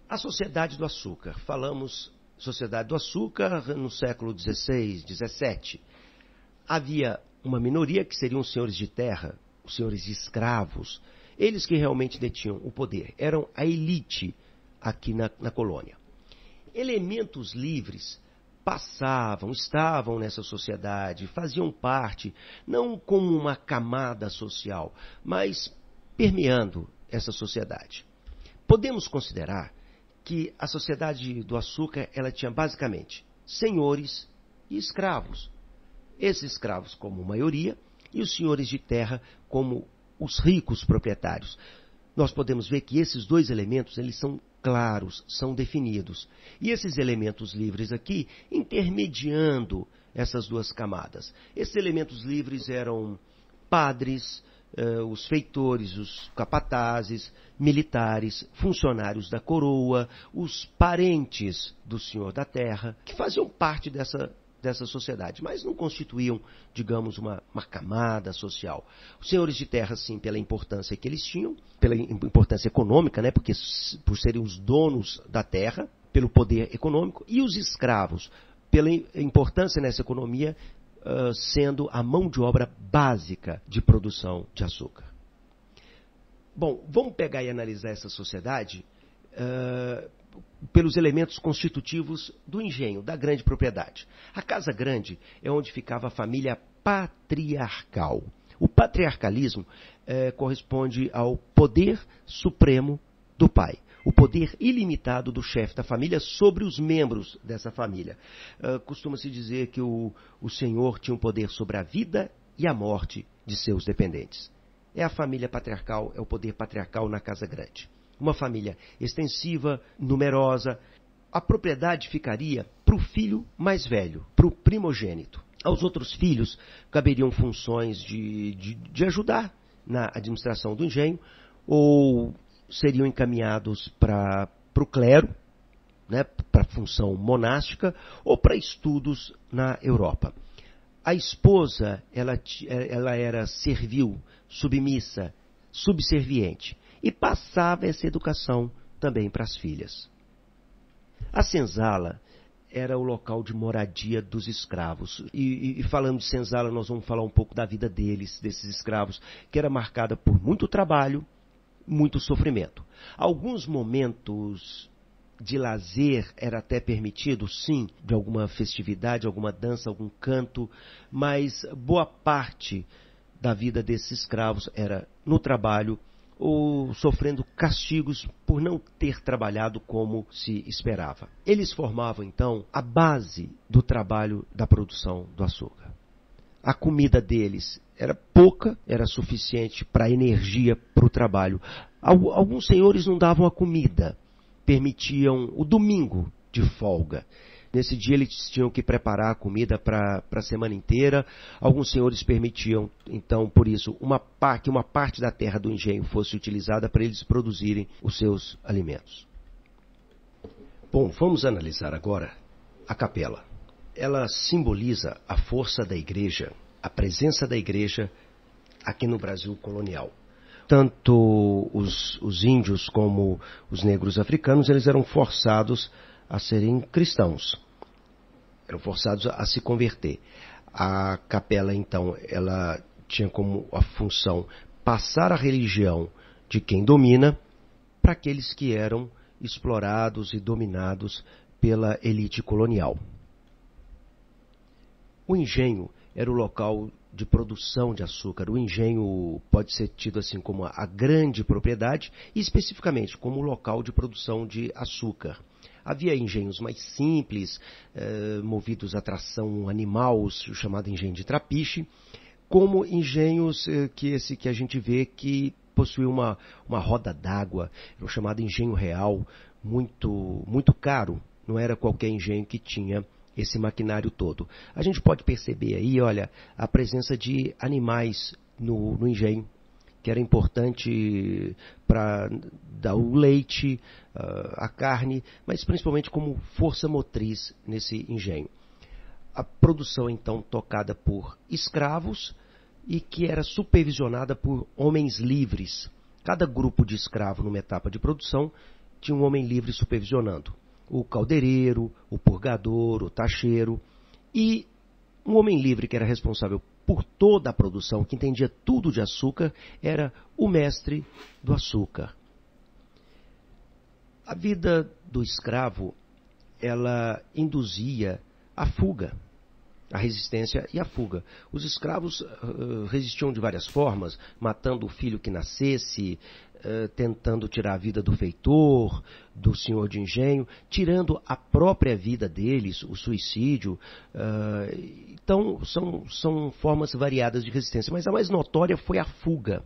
A Sociedade do Açúcar. Falamos Sociedade do Açúcar no século XVI, XVII. Havia uma minoria que seriam os senhores de terra, os senhores de escravos, eles que realmente detinham o poder. Eram a elite aqui na colônia. Elementos livres passavam, estavam nessa sociedade, faziam parte, não como uma camada social, mas permeando essa sociedade. Podemos considerar que a Sociedade do Açúcar ela tinha basicamente senhores e escravos. Esses escravos como maioria e os senhores de terra como os ricos proprietários. Nós podemos ver que esses dois elementos eles são claros, são definidos. E esses elementos livres aqui intermediando essas duas camadas. Esses elementos livres eram padres, os feitores, os capatazes, militares, funcionários da coroa, os parentes do senhor da terra, que faziam parte dessa sociedade, mas não constituíam, digamos, uma camada social. Os senhores de terra, sim, pela importância que eles tinham, pela importância econômica, né, porque por serem os donos da terra, pelo poder econômico, e os escravos, pela importância nessa economia, sendo a mão de obra básica de produção de açúcar. Bom, vamos pegar e analisar essa sociedade pelos elementos constitutivos do engenho, da grande propriedade. A casa grande é onde ficava a família patriarcal. O patriarcalismo corresponde ao poder supremo do pai, o poder ilimitado do chefe da família sobre os membros dessa família. Costuma-se dizer que o senhor tinha um poder sobre a vida e a morte de seus dependentes. É a família patriarcal, é o poder patriarcal na casa grande. Uma família extensiva, numerosa, a propriedade ficaria para o filho mais velho, para o primogênito. Aos outros filhos caberiam funções de ajudar na administração do engenho, ou seriam encaminhados para o clero, né, para a função monástica, ou para estudos na Europa. A esposa ela era servil, submissa, subserviente, e passava essa educação também para as filhas. A senzala era o local de moradia dos escravos. E falando de senzala, nós vamos falar um pouco da vida deles, desses escravos, que era marcada por muito trabalho, muito sofrimento. Alguns momentos de lazer era até permitido, sim, de alguma festividade, alguma dança, algum canto, mas boa parte da vida desses escravos era no trabalho, ou sofrendo castigos por não ter trabalhado como se esperava. Eles formavam, então, a base do trabalho da produção do açúcar. A comida deles era pouca, era suficiente para a energia, para o trabalho. Alguns senhores não davam a comida, permitiam o domingo de folga. Nesse dia eles tinham que preparar a comida para a semana inteira. Alguns senhores permitiam, então, por isso, que uma parte da terra do engenho fosse utilizada para eles produzirem os seus alimentos. Bom, vamos analisar agora a capela. Ela simboliza a força da igreja, a presença da igreja aqui no Brasil colonial. Tanto os índios como os negros africanos, eles eram forçados a serem cristãos. Eram forçados a se converter. A capela, então, ela tinha como a função passar a religião de quem domina para aqueles que eram explorados e dominados pela elite colonial. O engenho era o local de produção de açúcar. O engenho pode ser tido assim como a grande propriedade e especificamente como o local de produção de açúcar. Havia engenhos mais simples, movidos a tração animal, o chamado engenho de trapiche, como engenhos que a gente vê que possuía uma roda d'água, o chamado engenho real, muito caro. Não era qualquer engenho que tinha esse maquinário todo. A gente pode perceber aí, olha, a presença de animais no engenho, que era importante para dar o leite, a carne, mas principalmente como força motriz nesse engenho. A produção, então, tocada por escravos e que era supervisionada por homens livres. Cada grupo de escravo numa etapa de produção tinha um homem livre supervisionando. O caldeireiro, o purgador, o tacheiro. E um homem livre que era responsável por toda a produção, que entendia tudo de açúcar, era o mestre do açúcar. A vida do escravo, ela induzia a fuga, a resistência e a fuga. Os escravos resistiam de várias formas, matando o filho que nascesse, tentando tirar a vida do feitor, do senhor de engenho, tirando a própria vida deles, o suicídio. Então, são formas variadas de resistência, mas a mais notória foi a fuga.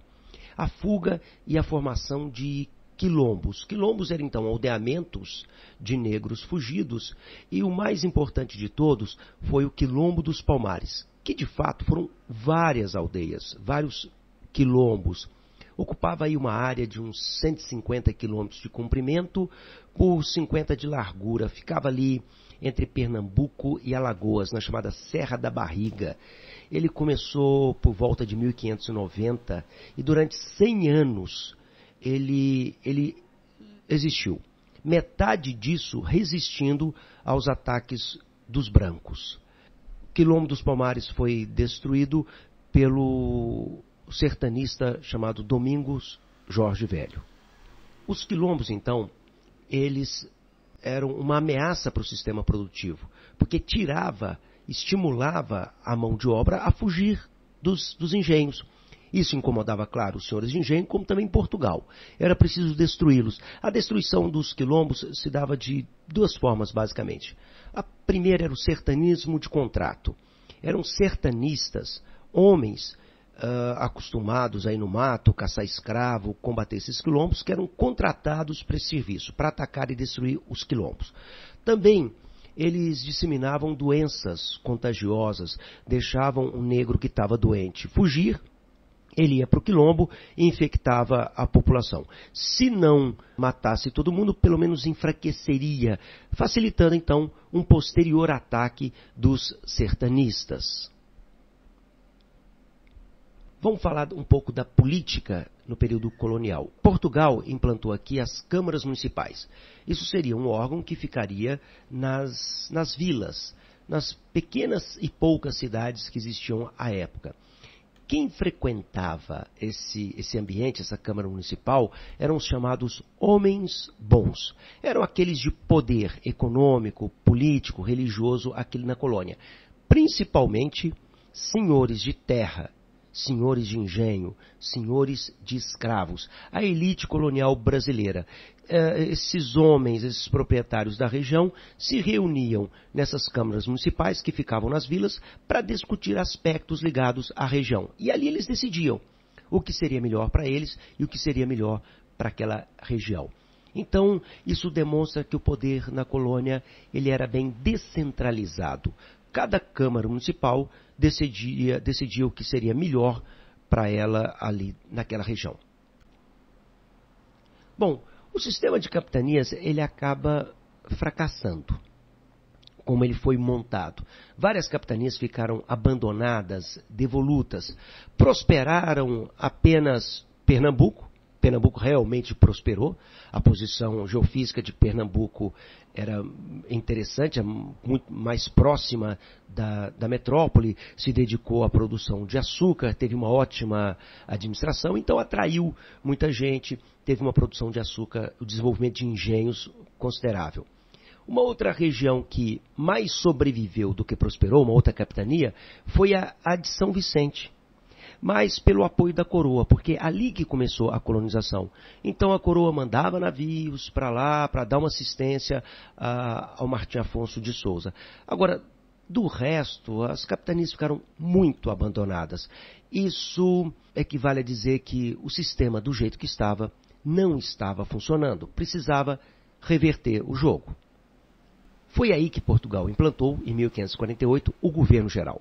A fuga e a formação de quilombos. Quilombos eram, então, aldeamentos de negros fugidos, e o mais importante de todos foi o Quilombo dos Palmares, que, de fato, foram várias aldeias, vários quilombos. Ocupava aí uma área de uns 150 quilômetros de comprimento por 50 de largura. Ficava ali entre Pernambuco e Alagoas, na chamada Serra da Barriga. Ele começou por volta de 1590 e durante 100 anos ele existiu. Metade disso resistindo aos ataques dos brancos. O Quilombo dos Palmares foi destruído pelo sertanista chamado Domingos Jorge Velho. Os quilombos, então, eles eram uma ameaça para o sistema produtivo, porque estimulava a mão de obra a fugir dos engenhos. Isso incomodava, claro, os senhores de engenho, como também Portugal. Era preciso destruí-los. A destruição dos quilombos se dava de duas formas, basicamente. A primeira era o sertanismo de contrato. Eram sertanistas, homens acostumados a ir no mato, caçar escravo, combater esses quilombos, que eram contratados para esse serviço, para atacar e destruir os quilombos. Também eles disseminavam doenças contagiosas, deixavam o negro que estava doente fugir, ele ia para o quilombo e infectava a população. Se não matasse todo mundo, pelo menos enfraqueceria, facilitando então um posterior ataque dos sertanistas. Vamos falar um pouco da política no período colonial. Portugal implantou aqui as câmaras municipais. Isso seria um órgão que ficaria nas vilas, nas pequenas e poucas cidades que existiam à época. Quem frequentava esse ambiente, essa Câmara Municipal, eram os chamados homens bons. Eram aqueles de poder econômico, político, religioso aqui na colônia. Principalmente senhores de terra, senhores de engenho, senhores de escravos, a elite colonial brasileira. Esses homens, esses proprietários da região, se reuniam nessas câmaras municipais que ficavam nas vilas para discutir aspectos ligados à região. E ali eles decidiam o que seria melhor para eles e o que seria melhor para aquela região. Então, isso demonstra que o poder na colônia ele era bem descentralizado. Cada Câmara Municipal decidia o que seria melhor para ela ali naquela região. Bom, o sistema de capitanias ele acaba fracassando, como ele foi montado. Várias capitanias ficaram abandonadas, devolutas. Prosperaram apenas Pernambuco. Pernambuco realmente prosperou, a posição geofísica de Pernambuco era interessante, muito mais próxima da metrópole, se dedicou à produção de açúcar, teve uma ótima administração, então atraiu muita gente, teve uma produção de açúcar, o desenvolvimento de engenhos considerável. Uma outra região que mais sobreviveu do que prosperou, uma outra capitania, foi a de São Vicente. Mas pelo apoio da coroa, porque ali que começou a colonização. Então a coroa mandava navios para lá, para dar uma assistência ao Martim Afonso de Souza. Agora, do resto, as capitanias ficaram muito abandonadas. Isso equivale a dizer que o sistema, do jeito que estava, não estava funcionando. Precisava reverter o jogo. Foi aí que Portugal implantou, em 1548, o governo geral.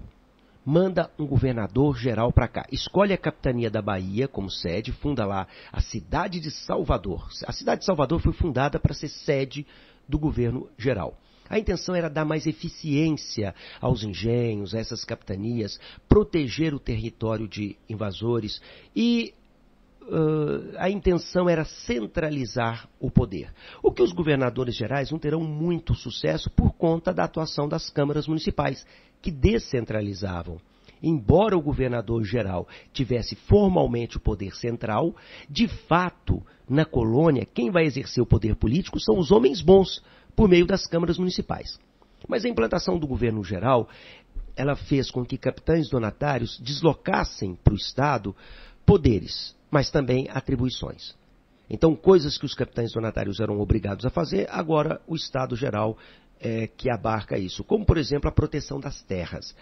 Manda um governador geral para cá. Escolhe a capitania da Bahia como sede, funda lá a cidade de Salvador. A cidade de Salvador foi fundada para ser sede do governo geral. A intenção era dar mais eficiência aos engenhos, a essas capitanias, proteger o território de invasores e a intenção era centralizar o poder. O que os governadores gerais não terão muito sucesso por conta da atuação das câmaras municipais, que descentralizavam. Embora o governador geral tivesse formalmente o poder central, de fato, na colônia, quem vai exercer o poder político são os homens bons, por meio das câmaras municipais. Mas a implantação do governo geral, ela fez com que capitães donatários deslocassem para o Estado poderes, mas também atribuições. Então, coisas que os capitães donatários eram obrigados a fazer, agora o Estado geral que abarca isso, como, por exemplo, a proteção das terras.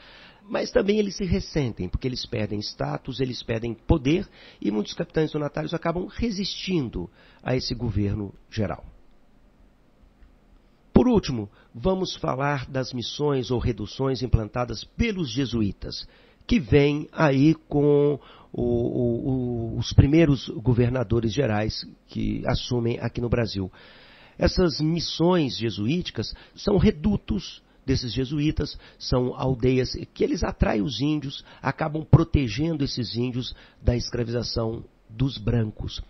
Mas também eles se ressentem, porque eles perdem status, eles perdem poder, e muitos capitães donatários acabam resistindo a esse governo geral. Por último, vamos falar das missões ou reduções implantadas pelos jesuítas, que vêm aí com os primeiros governadores gerais que assumem aqui no Brasil. Essas missões jesuíticas são redutos desses jesuítas, são aldeias que eles atraem os índios, acabam protegendo esses índios da escravização dos brancos.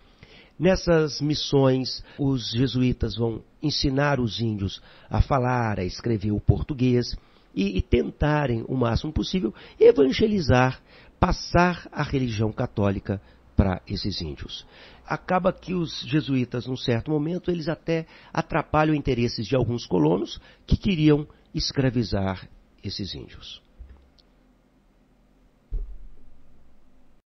Nessas missões, os jesuítas vão ensinar os índios a falar, a escrever o português e tentarem, o máximo possível, evangelizar, passar a religião católica para esses índios. Acaba que os jesuítas, num certo momento, eles até atrapalham interesses de alguns colonos que queriam escravizar esses índios.